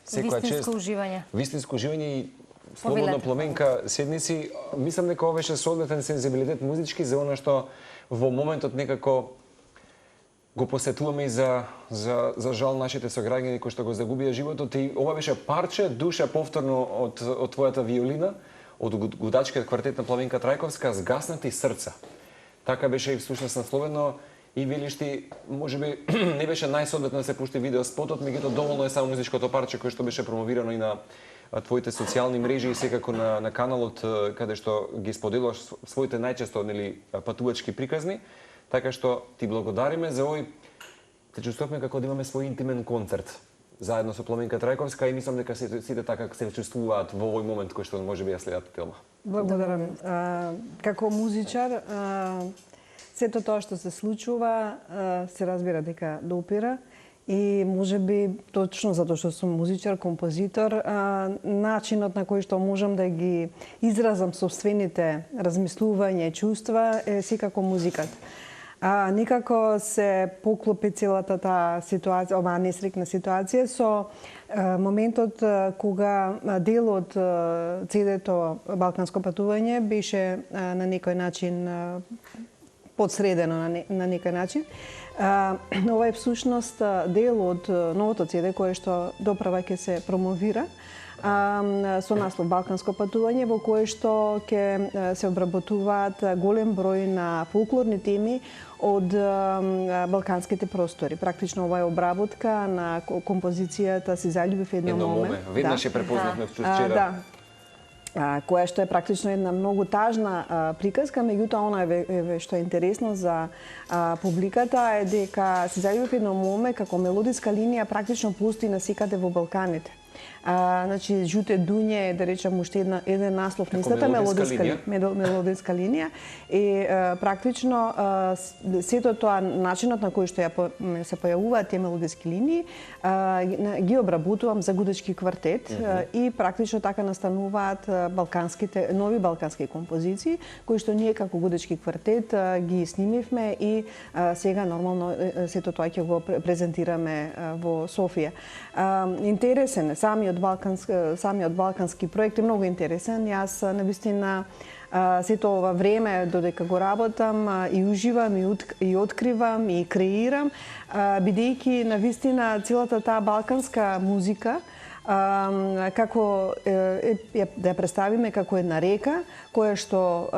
секоја чест. Вистинско уживање. Вистинско уживање и слободно пламенка седници. Мислам дека ова беше соодветен сензибилитет музички за она што во моментот некако го посетуваме и за жал нашите сограѓани кои што го загубија животот, и ова беше парче душа повторно од твојата виолина, од гудачкиот квартет на Пламенка Трајковска, Згаснати срца. Така беше и всушност насловено, и велиш ти, можеби не беше најсоодветно да се пушти видео спотот, меѓутоа доволно е само музичкото парче кое што беше промовирано и на твоите социјални мрежи и секако на каналот каде што ги споделуваш своите најчесто патувачки приказни. Така што ти благодариме за овој, се чувствуваме како да имаме свој интимен концерт заедно со Пламенка Трајковска, и мислам дека сите така се чувствуваат во овој момент кој што можеби ја следат Телма. Благодарам. Како музичар, сето тоа што се случува се разбира дека допира, и можеби точно затоа што сум музичар, композитор, начинот на кој што можам да ги изразам собствените размислувања и чувства е секако музиката. Никако се поклопи целата таа ситуација, оваа несрекна ситуација со моментот кога дел од CD-то Балканско патување беше на некој начин подсредено на некој начин. Ова е всушност дел од новото CD кое што доправа ќе се промовира со наслов Балканско патување, во кое што ќе се обработуваат голем број на фолклорни теми од балканските простори. Практично ова е обработка на композицијата Си заљубив едно моме. Веднаш ја препознавме вчера. Која што е практично една многу тажна приказка, меѓутоа она е што е интересно за публиката е дека Си заљубив едно моме како мелодиска линија практично постои насекаде во Балканите. Значи, Жуте дуње е, да речам, уште еден наслов на истата мелодиска линија, и практично сето тоа начинот на кој што се појавуваат тие мелодиски линии ги обработувам за гудачки квартет, и практично така настануваат нови балкански композиции кои што ние како гудачки квартет ги снимивме, и сега нормално сето тоа ќе го презентираме во Софија. Интересен е самиот балкански проект, е многу интересен. Јас навистина сето ова време додека го работам и уживам и откривам и креирам, бидејќи навистина целата таа балканска музика како да ја представиме како една река која што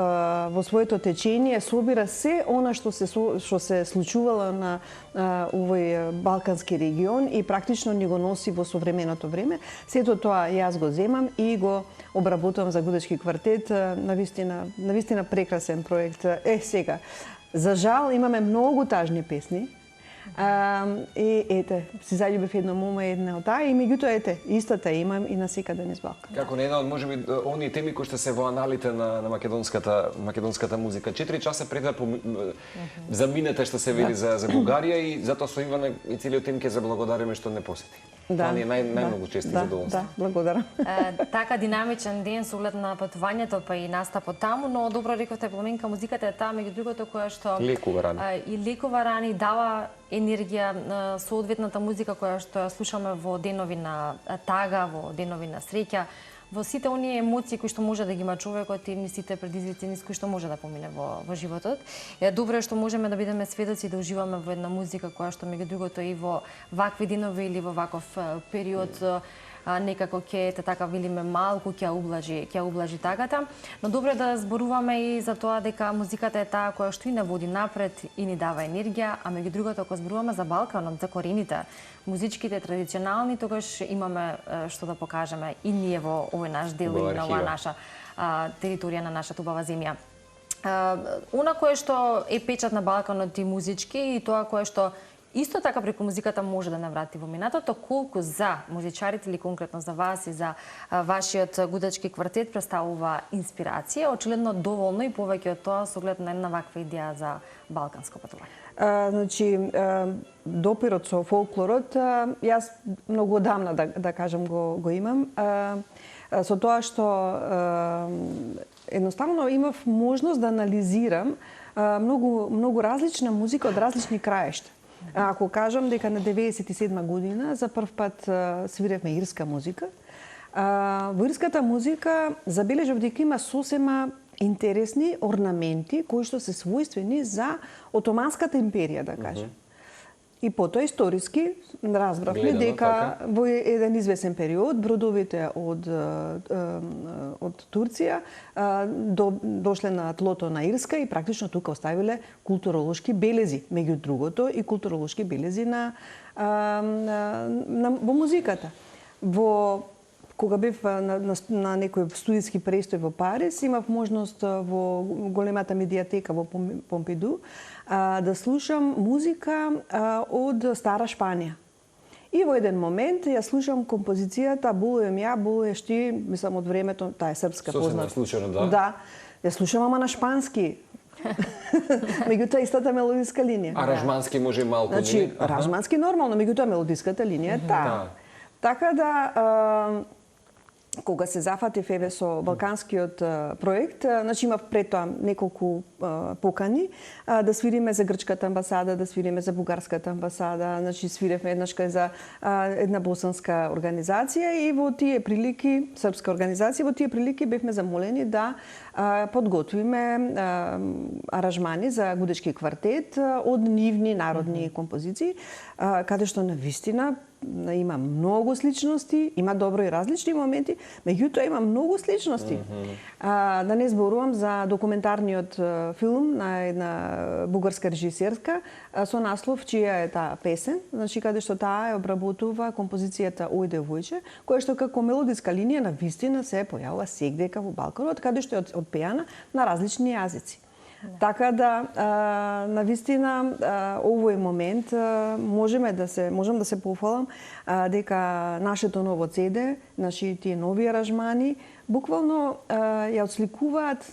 во своето течение собира се она што се случувало на овој балкански регион и практично ни го носи во современото време. Сето тоа јас го земам и го обработувам за гудачки квартет. Навистина прекрасен проект. Сега, за жал имаме многу тажни песни. И ете, Си заљубив едно моме, една од таа, и меѓутоа ете, истата имам и насекаде низ Балкан. Како не една од можеби оние теми кои што се во аналите на македонската музика. 4 часа пред да заминете, што се вели, за Бугарија, и затоа со Ивана и целиот тим ќе заблагодариме што не посети. Това ни е најмногу чести задоволство. Да, благодарам. Така динамичен ден со оглед на патувањето, па и настапот таму, но добро рековте, Пламенка, музиката е таа меѓу другото која што лекува рани. И лекува рани, дава енергија, соодветната музика која што ја слушаме во денови на тага, во денови на среќа, во сите оние емоции кои што може да ги има човекот и сите предизвици низ кои што може да помине во животот. Е добро што можеме да бидеме сведоци да уживаме во една музика која што меѓу другото и во вакви денови или во ваков период некако ќе така велиме малку ќе ублажи тагата, но добро е да зборуваме и за тоа дека музиката е таа која што и не води напред и ни дава енергија, а меѓу другото ако зборуваме за Балканот, за корените, музичките традиционални, тогаш имаме што да покажеме и ние во овој наш дел и на оваа наша територија на нашата убава земја. Она кое што е печат на Балканот и музички, и тоа кое што исто така преку музиката може да наврати во минатото, колку за музичарите или конкретно за вас и за вашиот гудачки квартет представува инспирација, очигледно доволно и повеќе од тоа со оглед на една ваква идеја за балканско патување. Значи, допирот со фолклорот, јас многу одамна да кажам го имам, со тоа што едноставно имав можност да анализирам многу различна музика од различни краишта. Ако кажам дека на 97 година за прв пат свиревме ирска музика, во ирската музика забележав дека има сосема интересни орнаменти кои што се својствени за Отоманската империја, да кажем. И потоа историски разбравме дека во еден извесен период бродовите од Турција дошле на тлото на Ирска и практично тука оставиле културолошки белези, меѓу другото и културолошки белези во музиката. Кога бев на некој студиски престој во Париз, имав можност во големата медиатека во Помпиду да слушам музика од Стара Шпанија. И во еден момент ја слушам композицијата "Булуем ја, булуеш ти", мислам од времето, таа е српска позната. Сосема случајно, да. Да. Ја слушам ама на шпански. Меѓутоа истата мелодиска линија. Аранжмански може малку, значи, аранжмански нормално, меѓутоа мелодиската линија е таа. Така да кога се зафатив еве со балканскиот проект, значи имав пред тоа неколку покани да свириме за грчката амбасада, да свириме за бугарската амбасада, значи свиревме еднаш кај за една босанска организација и во тие прилики, српска организација, во тие прилики бевме замолени да подготвиме аранжмани за гудечки квартет од нивни народни композиции, каде што навистина има многу сличности, има добро и различни моменти, меѓутоа има многу сличности. Да не зборувам за документарниот филм на една бугарска режисерка со наслов "Чија е таа песен", значи каде што таа ја обработува композицијата "Ојде војче", која што како мелодиска линија навистина се појавува сегдека во Балканот, каде што е одпеана на различни јазици. Така да, навистина, овој момент можем да се пофалам дека нашето ново CD, нашите нови аранжмани, буквално ја отсликуваат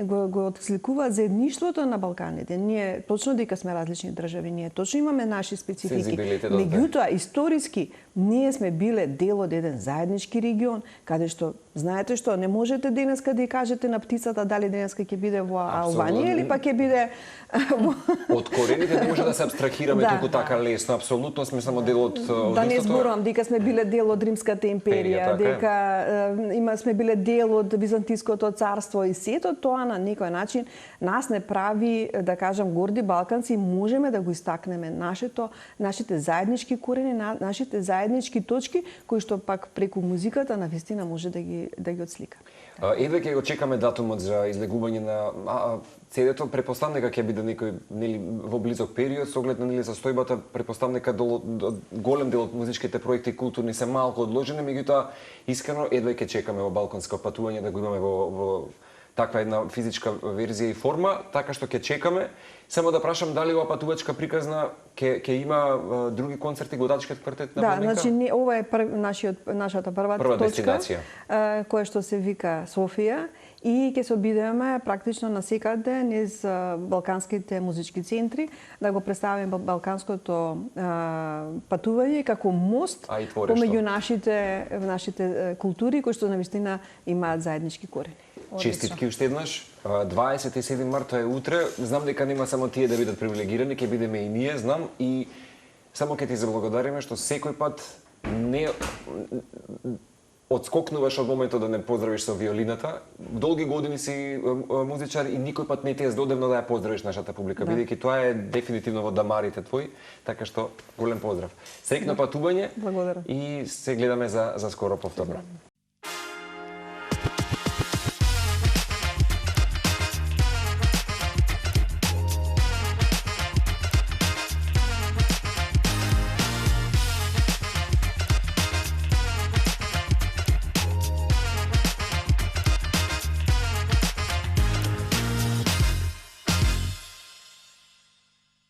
го отсликуваат заедништвото на Балканите. Ние точно дека сме различни држави, ние точно имаме наши специфики. Меѓутоа, историски, ние сме биле дел од еден заеднички регион, каде што, знаете што, не можете денеска да ја кажете на птицата дали денеска ќе биде во Албанија или па ќе биде Од корените не може да се абстрахираме туку така лесно, апсолутно сме само дел од да не зборувам дека сме биле дел од Римската империја, дека сме биле дел од Византиското царство и сето тоа на некој начин нас не прави, да кажам, горди балканци, можеме да го истакнеме нашите заеднички корени, нашите заеднички точки кои што пак преку музиката навистина може да ги отслика. Едве ќе го чекаме датумот за излегување на CD-то, претпоставам дека ќе биде некој во близок период, со оглед на застојбата, претпоставам дека голем дел од музичките проекти културни се малку одложени, меѓутоа искрено едве ќе чекаме во балканско патување да го имаме во таква една физичка верзија и форма, така што ќе чекаме. Само да прашам дали ова патувачка приказна ќе има други концерти годачкиот квартет на Балника? Да, значи ова е нашата прва точка, која што се вика Софија и ќе се обидеме практично насекаде низ балканските музички центри да го представиме балканското патување како мост помеѓу нашите култури кои што навистина имаат заеднички корени. Честитки уште еднаш. 27 март е утре. Знам дека нема само тие да бидат привилегирани, ќе бидеме и ние, знам, и само ќе ти заблагодариме што секој пат не одскокнуваш од моментот да не поздравиш со виолината. Долги години си музичар и никој пат не ти е здодевно да ја поздравиш нашата публика, бидејќи тоа е дефинитивно во дамарите твои, така што голем поздрав. Среќно патување и се гледаме за скоро повторно.